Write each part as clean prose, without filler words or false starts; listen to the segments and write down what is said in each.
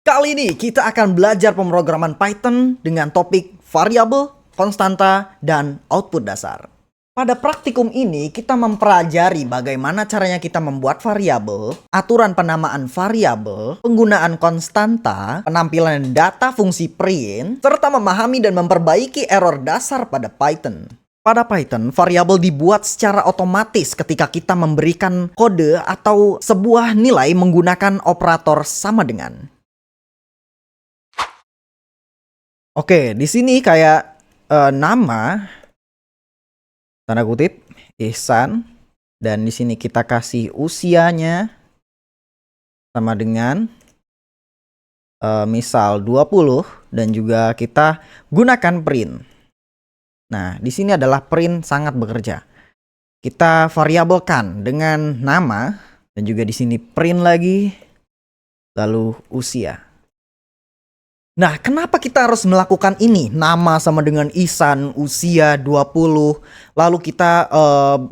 Kali ini kita akan belajar pemrograman Python dengan topik variabel, konstanta, dan output dasar. Pada praktikum ini kita mempelajari bagaimana caranya kita membuat variabel, aturan penamaan variabel, penggunaan konstanta, penampilan data fungsi print, serta memahami dan memperbaiki error dasar pada Python. Pada Python, variabel dibuat secara otomatis ketika kita memberikan kode atau sebuah nilai menggunakan operator sama dengan. Oke, di sini kayak nama tanda kutip Ihsan, dan di sini kita kasih usianya sama dengan misal 20 dan juga kita gunakan print. Nah, di sini adalah print sangat bekerja. Kita variabelkan dengan nama dan juga di sini print lagi lalu usia. Nah, kenapa kita harus melakukan ini? Nama sama dengan Ihsan, usia 20, lalu kita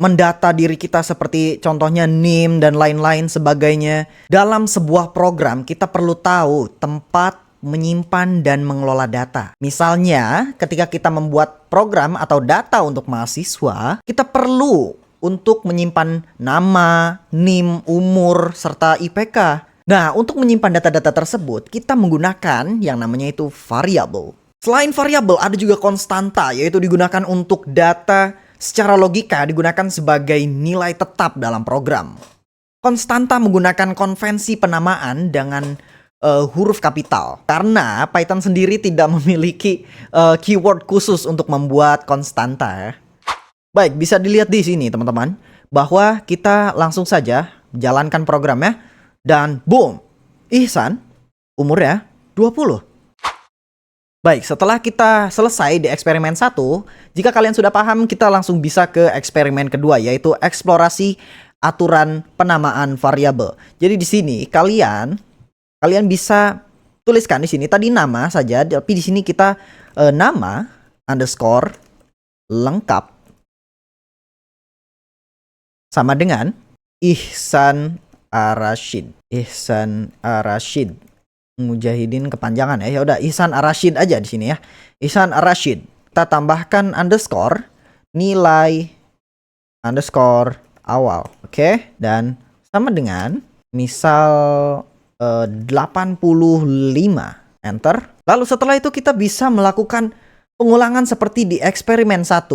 mendata diri kita seperti contohnya NIM dan lain-lain sebagainya. Dalam sebuah program kita perlu tahu tempat menyimpan dan mengelola data. Misalnya, ketika kita membuat program atau data untuk mahasiswa, kita perlu untuk menyimpan nama, NIM, umur, serta IPK. Nah, untuk menyimpan data-data tersebut, kita menggunakan yang namanya itu variabel. Selain variabel, ada juga konstanta, yaitu digunakan untuk data secara logika digunakan sebagai nilai tetap dalam program. Konstanta menggunakan konvensi penamaan dengan huruf kapital. Karena Python sendiri tidak memiliki keyword khusus untuk membuat konstanta. Baik, bisa dilihat di sini teman-teman, bahwa kita langsung saja jalankan programnya. Dan boom, Ihsan umurnya 20. Baik, setelah kita selesai di eksperimen 1, jika kalian sudah paham, kita langsung bisa ke eksperimen kedua, yaitu eksplorasi aturan penamaan variabel. Jadi di sini kalian bisa tuliskan di sini tadi nama saja, tapi di sini kita nama underscore lengkap sama dengan Ihsan Ar-Rasyid. Ihsan Ar-Rasyid. Mujahidin kepanjangan ya. Ya udah Ihsan Ar-Rasyid aja di sini ya. Ihsan Ar-Rasyid. Kita tambahkan underscore nilai underscore awal. Oke? Dan sama dengan misal 85. Enter. Lalu setelah itu kita bisa melakukan pengulangan seperti di eksperimen 1.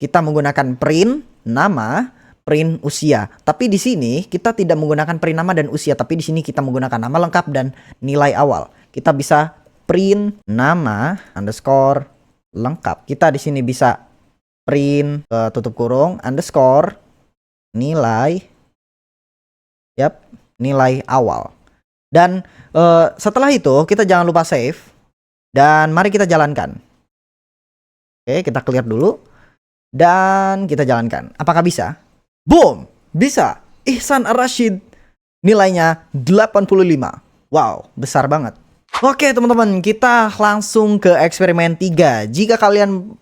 Kita menggunakan print nama, print usia. Tapi di sini kita tidak menggunakan print nama dan usia, tapi di sini kita menggunakan nama lengkap dan nilai awal. Kita bisa print nama underscore lengkap. Kita di sini bisa print tutup kurung underscore nilai nilai awal. Dan setelah itu kita jangan lupa save dan mari kita jalankan. Oke, kita clear dulu dan kita jalankan. Apakah bisa? Boom! Bisa! Ihsan Ar-Rasyid nilainya 85. Wow, besar banget. Oke teman-teman, kita langsung ke eksperimen 3. Jika kalian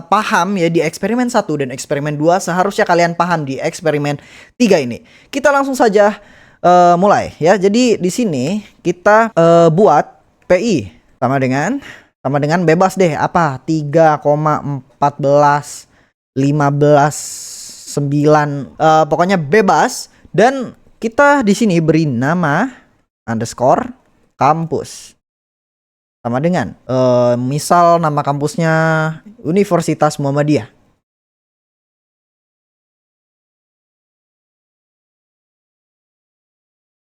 paham ya di eksperimen 1 dan eksperimen 2, seharusnya kalian paham di eksperimen 3 ini. Kita langsung saja mulai ya. Jadi di sini kita buat PI sama dengan bebas deh. Apa? 3,14 15 9 pokoknya bebas, dan kita di sini beri nama underscore kampus sama dengan misal nama kampusnya Universitas Muhammadiyah.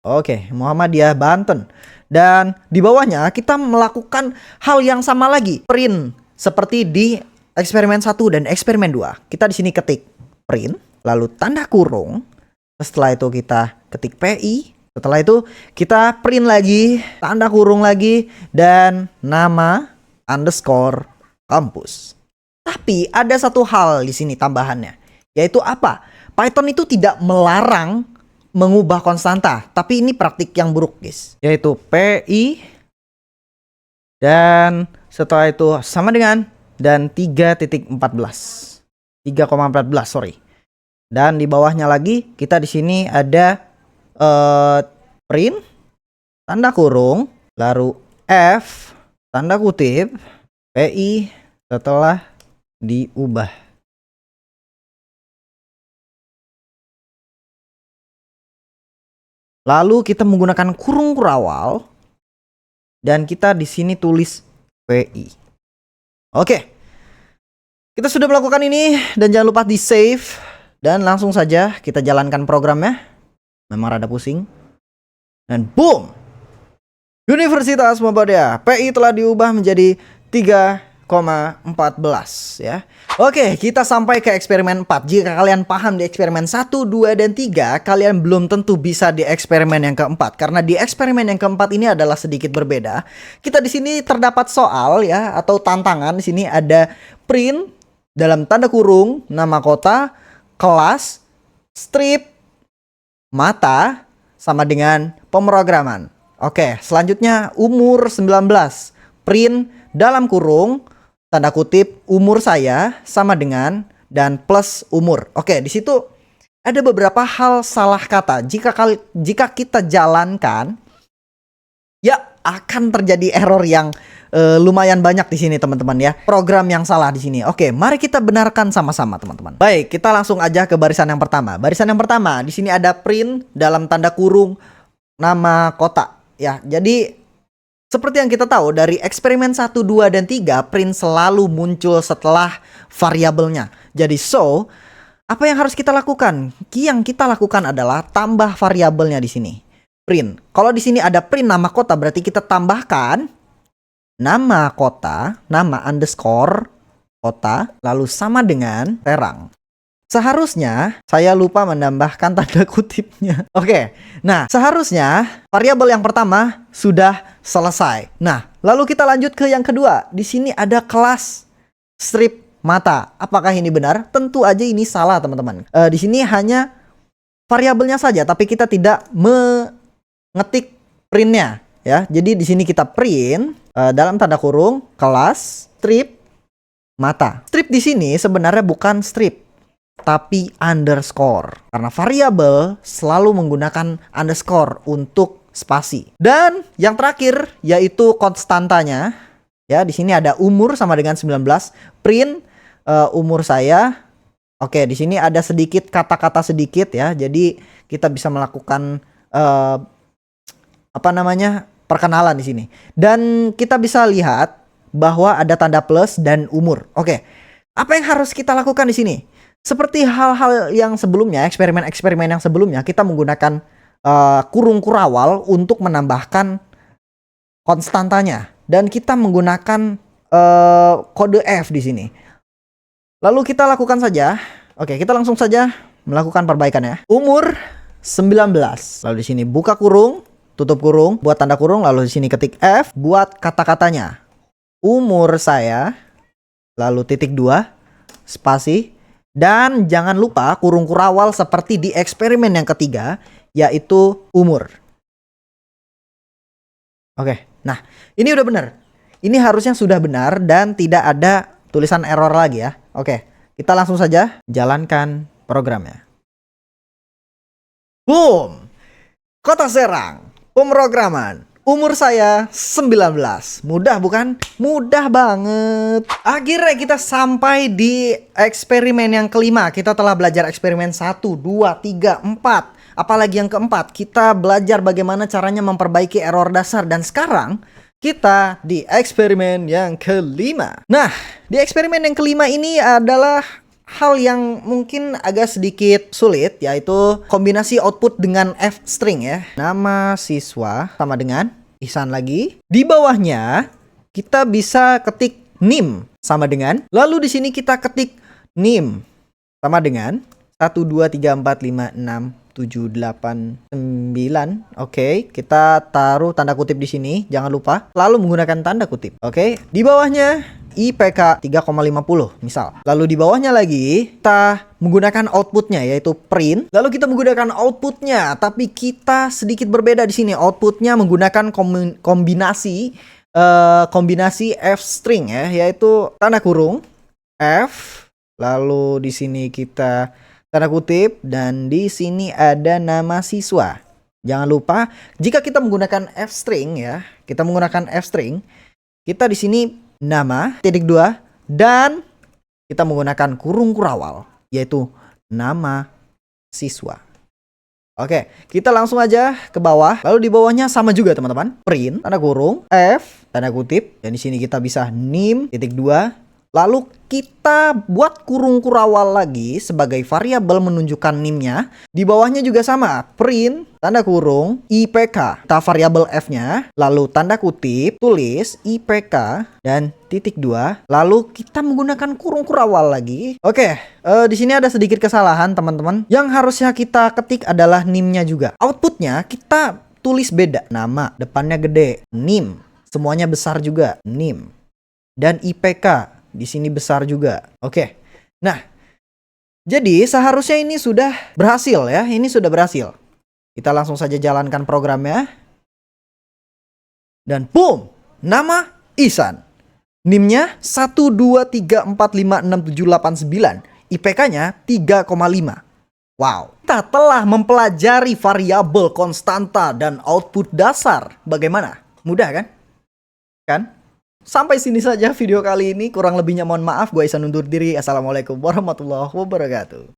Oke, Muhammadiyah Banten. Dan di bawahnya kita melakukan hal yang sama lagi, print seperti di eksperimen 1 dan eksperimen 2. Kita di sini ketik print, lalu tanda kurung. Setelah itu kita ketik PI. Setelah itu kita print lagi, tanda kurung lagi, dan nama underscore kampus. Tapi ada satu hal di sini tambahannya, yaitu apa? Python itu tidak melarang mengubah konstanta, tapi ini praktik yang buruk guys, yaitu PI dan setelah itu sama dengan dan 3,14 sorry. Dan di bawahnya lagi kita di sini ada print tanda kurung lalu F tanda kutip PI setelah diubah. Lalu kita menggunakan kurung kurawal dan kita di sini tulis PI. Oke. Kita sudah melakukan ini dan jangan lupa di save dan langsung saja kita jalankan programnya. Memang rada pusing. Dan boom. Universitas Muhammadiyah PI telah diubah menjadi 3,14 ya. Oke, kita sampai ke eksperimen 4. Jika kalian paham di eksperimen 1, 2, dan 3, kalian belum tentu bisa di eksperimen yang keempat. Karena di eksperimen yang keempat ini adalah sedikit berbeda. Kita di sini terdapat soal ya atau tantangan. Di sini ada print dalam tanda kurung nama kota, kelas, strip, mata sama dengan pemrograman. Oke, selanjutnya umur 19. Print dalam kurung tanda kutip umur saya sama dengan dan plus umur. Oke, di situ ada beberapa hal salah kata. Jika kita jalankan ya akan terjadi error yang lumayan banyak di sini teman-teman ya. Program yang salah di sini. Oke, mari kita benarkan sama-sama teman-teman. Baik, kita langsung aja ke barisan yang pertama. Barisan yang pertama di sini ada print dalam tanda kurung nama kota. Ya, jadi seperti yang kita tahu dari eksperimen 1, 2, dan 3, print selalu muncul setelah variabelnya. Jadi apa yang harus kita lakukan? Yang kita lakukan adalah tambah variabelnya di sini. Print. Kalau di sini ada print nama kota berarti kita tambahkan nama kota, nama underscore kota, lalu sama dengan terang. Seharusnya saya lupa menambahkan tanda kutipnya. Oke, nah seharusnya variabel yang pertama sudah selesai. Nah, lalu kita lanjut ke yang kedua. Di sini ada kelas strip mata. Apakah ini benar? Tentu aja ini salah teman-teman. Di sini hanya variabelnya saja, tapi kita tidak mengetik printnya. Ya, jadi di sini kita print dalam tanda kurung kelas strip mata. Strip di sini sebenarnya bukan strip, tapi underscore. Karena variabel selalu menggunakan underscore untuk spasi. Dan yang terakhir yaitu konstantanya. Ya, di sini ada umur sama dengan 19. Print umur saya. Oke, di sini ada sedikit kata-kata sedikit ya. Jadi kita bisa melakukan perkenalan di sini. Dan kita bisa lihat bahwa ada tanda plus dan umur. Oke. Apa yang harus kita lakukan di sini? Seperti hal-hal yang sebelumnya, eksperimen-eksperimen yang sebelumnya, kita menggunakan kurung kurawal untuk menambahkan konstantanya. Dan kita menggunakan kode F di sini. Lalu kita lakukan saja. Oke, kita langsung saja melakukan perbaikan ya. Umur 19. Lalu di sini buka kurung, tutup kurung, buat tanda kurung, lalu di sini ketik F, buat kata-katanya. Umur saya, lalu titik 2, spasi. Dan jangan lupa kurung kurawal seperti di eksperimen yang ketiga, yaitu umur. Oke, nah ini udah benar. Ini harusnya sudah benar dan tidak ada tulisan error lagi ya. Oke, kita langsung saja jalankan programnya. Boom! Kota Serang, pemrograman. Umur saya 19. Mudah bukan? Mudah banget. Akhirnya kita sampai di eksperimen yang kelima. Kita telah belajar eksperimen 1, 2, 3, 4. Apalagi yang keempat. Kita belajar bagaimana caranya memperbaiki error dasar. Dan sekarang kita di eksperimen yang kelima. Nah, di eksperimen yang kelima ini adalah hal yang mungkin agak sedikit sulit, yaitu kombinasi output dengan F string ya. Nama siswa sama dengan Ihsan lagi. Di bawahnya kita bisa ketik NIM sama dengan. Lalu di sini kita ketik NIM sama dengan 1 2 3 4 5 6 7 8 9. Oke, kita taruh tanda kutip di sini, jangan lupa. Lalu menggunakan tanda kutip. Oke, di bawahnya IPK 3,50 misal. Lalu di bawahnya lagi kita menggunakan outputnya yaitu print. Lalu kita menggunakan outputnya, tapi kita sedikit berbeda di sini. Outputnya menggunakan kombinasi F string ya, yaitu tanda kurung F. Lalu di sini kita tanda kutip dan di sini ada nama siswa. Jangan lupa jika kita menggunakan F string ya, kita menggunakan f-string. Kita di sini nama titik 2 dan kita menggunakan kurung kurawal, yaitu nama siswa. Oke, kita langsung aja ke bawah. Lalu di bawahnya sama juga teman-teman. Print tanda kurung f tanda kutip, dan di sini kita bisa nim titik 2. Lalu kita buat kurung kurawal lagi sebagai variabel menunjukkan nimnya. Di bawahnya juga sama, print tanda kurung IPK. Kita variabel f-nya, lalu tanda kutip, tulis IPK dan titik 2. Lalu kita menggunakan kurung kurawal lagi. Oke, di sini ada sedikit kesalahan teman-teman. Yang harusnya kita ketik adalah nimnya juga. Outputnya kita tulis beda. Nama depannya gede, nim semuanya besar juga, nim. Dan IPK di sini besar juga. Oke. Nah, jadi seharusnya ini sudah berhasil ya. Ini sudah berhasil. Kita langsung saja jalankan programnya. Dan boom, nama Ihsan. NIM-nya 123456789. IPK-nya 3,5. Wow. Kita telah mempelajari variabel konstanta dan output dasar. Bagaimana? Mudah kan? Kan? Sampai sini saja video kali ini. Kurang lebihnya mohon maaf. Gue Ihsan undur diri. Assalamualaikum warahmatullahi wabarakatuh.